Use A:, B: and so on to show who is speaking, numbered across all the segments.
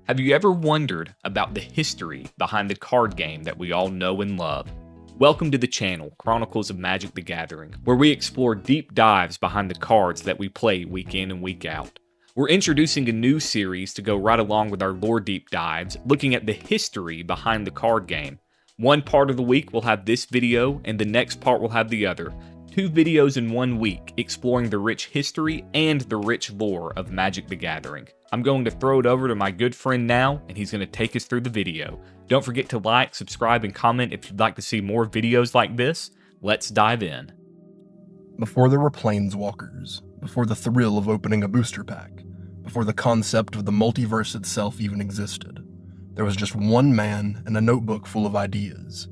A: Have you ever wondered about the history behind the card game that we all know and love? Welcome to the channel, Chronicles of Magic the Gathering, where we explore deep dives behind the cards that we play week in and week out. We're introducing a new series to go right along with our lore deep dives, looking at the history behind the card game. One part of the week will have this video, and the next part will have the other. 2 videos in 1 week, exploring the rich history and the rich lore of Magic the Gathering. I'm going to throw it over to my good friend now, and he's going to take us through the video. Don't forget to like, subscribe, and comment if you'd like to see more videos like this. Let's dive in.
B: Before there were planeswalkers, before the thrill of opening a booster pack, before the concept of the multiverse itself even existed, there was just one man and a notebook full of ideas.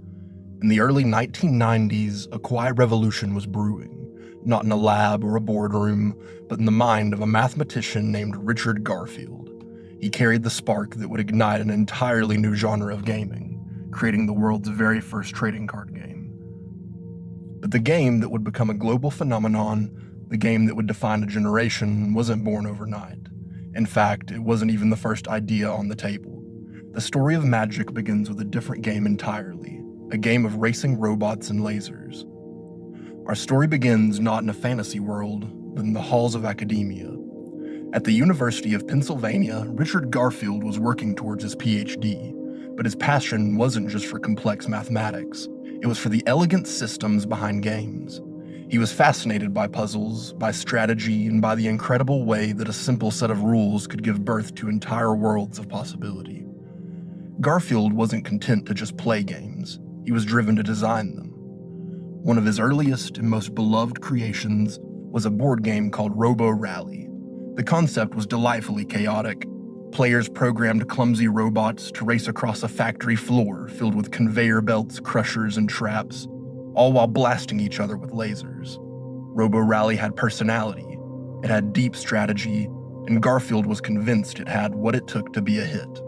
B: In the early 1990s, a quiet revolution was brewing, not in a lab or a boardroom, but in the mind of a mathematician named Richard Garfield. He carried the spark that would ignite an entirely new genre of gaming, creating the world's very first trading card game. But the game that would become a global phenomenon, the game that would define a generation, wasn't born overnight. In fact, it wasn't even the first idea on the table. The story of Magic begins with a different game entirely, a game of racing robots and lasers. Our story begins not in a fantasy world, but in the halls of academia. At the University of Pennsylvania, Richard Garfield was working towards his PhD, but his passion wasn't just for complex mathematics. It was for the elegant systems behind games. He was fascinated by puzzles, by strategy, and by the incredible way that a simple set of rules could give birth to entire worlds of possibility. Garfield wasn't content to just play games. He was driven to design them. One of his earliest and most beloved creations was a board game called Robo Rally. The concept was delightfully chaotic. Players programmed clumsy robots to race across a factory floor filled with conveyor belts, crushers, and traps, all while blasting each other with lasers. Robo Rally had personality, it had deep strategy, and Garfield was convinced it had what it took to be a hit.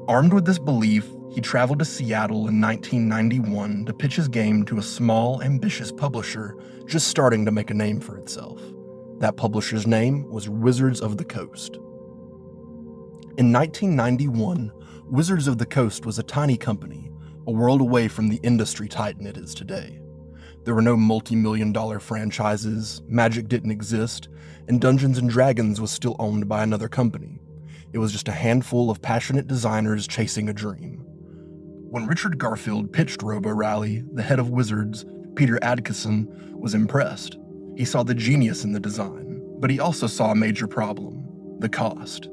B: Armed with this belief, he traveled to Seattle in 1991 to pitch his game to a small, ambitious publisher just starting to make a name for itself. That publisher's name was Wizards of the Coast. In 1991, Wizards of the Coast was a tiny company, a world away from the industry titan it is today. There were no multi-million-dollar franchises, Magic didn't exist, and Dungeons & Dragons was still owned by another company. It was just a handful of passionate designers chasing a dream. When Richard Garfield pitched Robo Rally, the head of Wizards, Peter Adkison, was impressed. He saw the genius in the design, but he also saw a major problem: the cost.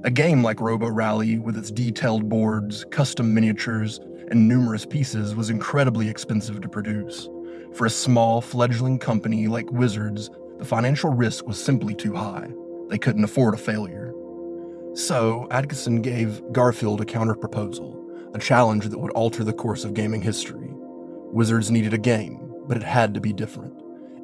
B: A game like Robo Rally, with its detailed boards, custom miniatures, and numerous pieces, was incredibly expensive to produce. For a small, fledgling company like Wizards, the financial risk was simply too high. They couldn't afford a failure. So, Adkison gave Garfield a counter-proposal, a challenge that would alter the course of gaming history. Wizards needed a game, but it had to be different.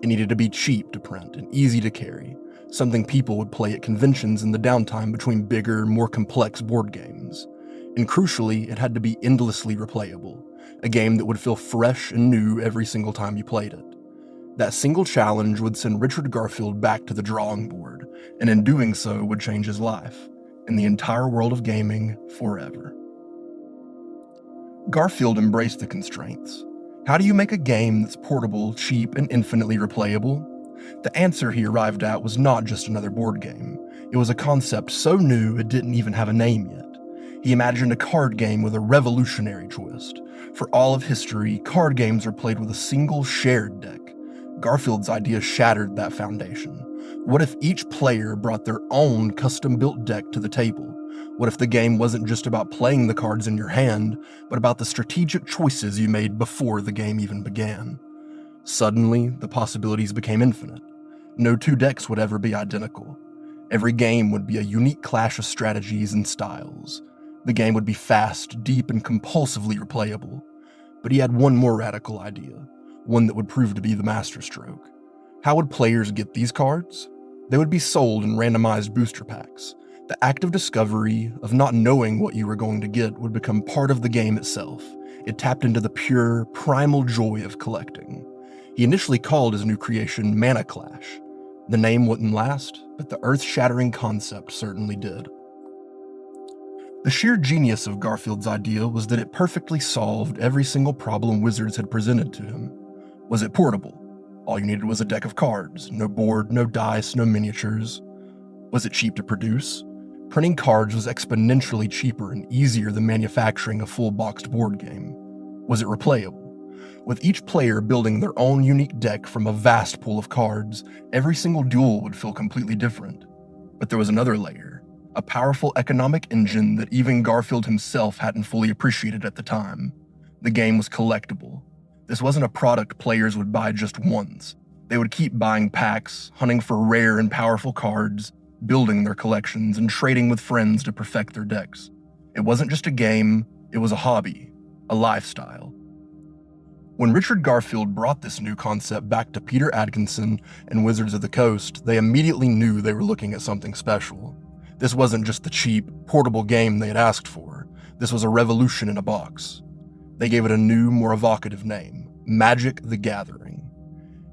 B: It needed to be cheap to print and easy to carry, something people would play at conventions in the downtime between bigger, more complex board games. And crucially, it had to be endlessly replayable, a game that would feel fresh and new every single time you played it. That single challenge would send Richard Garfield back to the drawing board, and in doing so would change his life, and the entire world of gaming forever. Garfield embraced the constraints. How do you make a game that's portable, cheap, and infinitely replayable? The answer he arrived at was not just another board game. It was a concept so new it didn't even have a name yet. He imagined a card game with a revolutionary twist. For all of history, card games were played with a single shared deck. Garfield's idea shattered that foundation. What if each player brought their own custom-built deck to the table? What if the game wasn't just about playing the cards in your hand, but about the strategic choices you made before the game even began? Suddenly, the possibilities became infinite. No 2 decks would ever be identical. Every game would be a unique clash of strategies and styles. The game would be fast, deep, and compulsively replayable. But he had one more radical idea, one that would prove to be the masterstroke. How would players get these cards? They would be sold in randomized booster packs. The act of discovery, of not knowing what you were going to get, would become part of the game itself. It tapped into the pure, primal joy of collecting. He initially called his new creation Mana Clash. The name wouldn't last, but the earth-shattering concept certainly did. The sheer genius of Garfield's idea was that it perfectly solved every single problem Wizards had presented to him. Was it portable? All you needed was a deck of cards, no board, no dice, no miniatures. Was it cheap to produce? Printing cards was exponentially cheaper and easier than manufacturing a full boxed board game. Was it replayable? With each player building their own unique deck from a vast pool of cards, every single duel would feel completely different. But there was another layer, a powerful economic engine that even Garfield himself hadn't fully appreciated at the time. The game was collectible. This wasn't a product players would buy just once. They would keep buying packs, hunting for rare and powerful cards, building their collections, and trading with friends to perfect their decks. It wasn't just a game, it was a hobby, a lifestyle. When Richard Garfield brought this new concept back to Peter Adkison and Wizards of the Coast, they immediately knew they were looking at something special. This wasn't just the cheap, portable game they had asked for. This was a revolution in a box. They gave it a new, more evocative name, Magic the Gathering.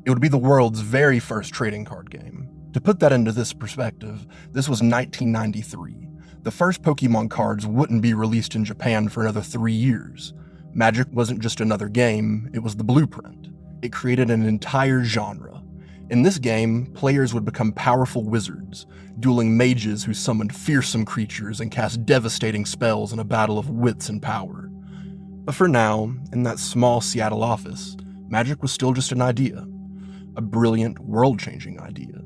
B: It would be the world's very first trading card game. To put that into this perspective, this was 1993. The first Pokemon cards wouldn't be released in Japan for another 3 years. Magic wasn't just another game, it was the blueprint. It created an entire genre. In this game, players would become powerful wizards, dueling mages who summoned fearsome creatures and cast devastating spells in a battle of wits and power. But for now, in that small Seattle office, Magic was still just an idea. A brilliant, world-changing idea.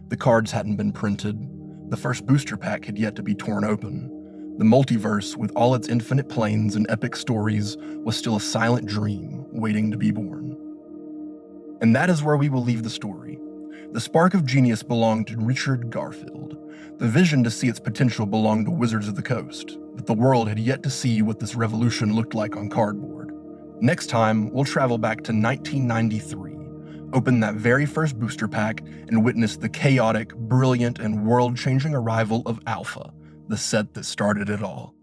B: The cards hadn't been printed. The first booster pack had yet to be torn open. The multiverse, with all its infinite planes and epic stories, was still a silent dream waiting to be born. And that is where we will leave the story. The spark of genius belonged to Richard Garfield. The vision to see its potential belonged to Wizards of the Coast, but the world had yet to see what this revolution looked like on cardboard. Next time, we'll travel back to 1993, open that very first booster pack, and witness the chaotic, brilliant, and world-changing arrival of Alpha, the set that started it all.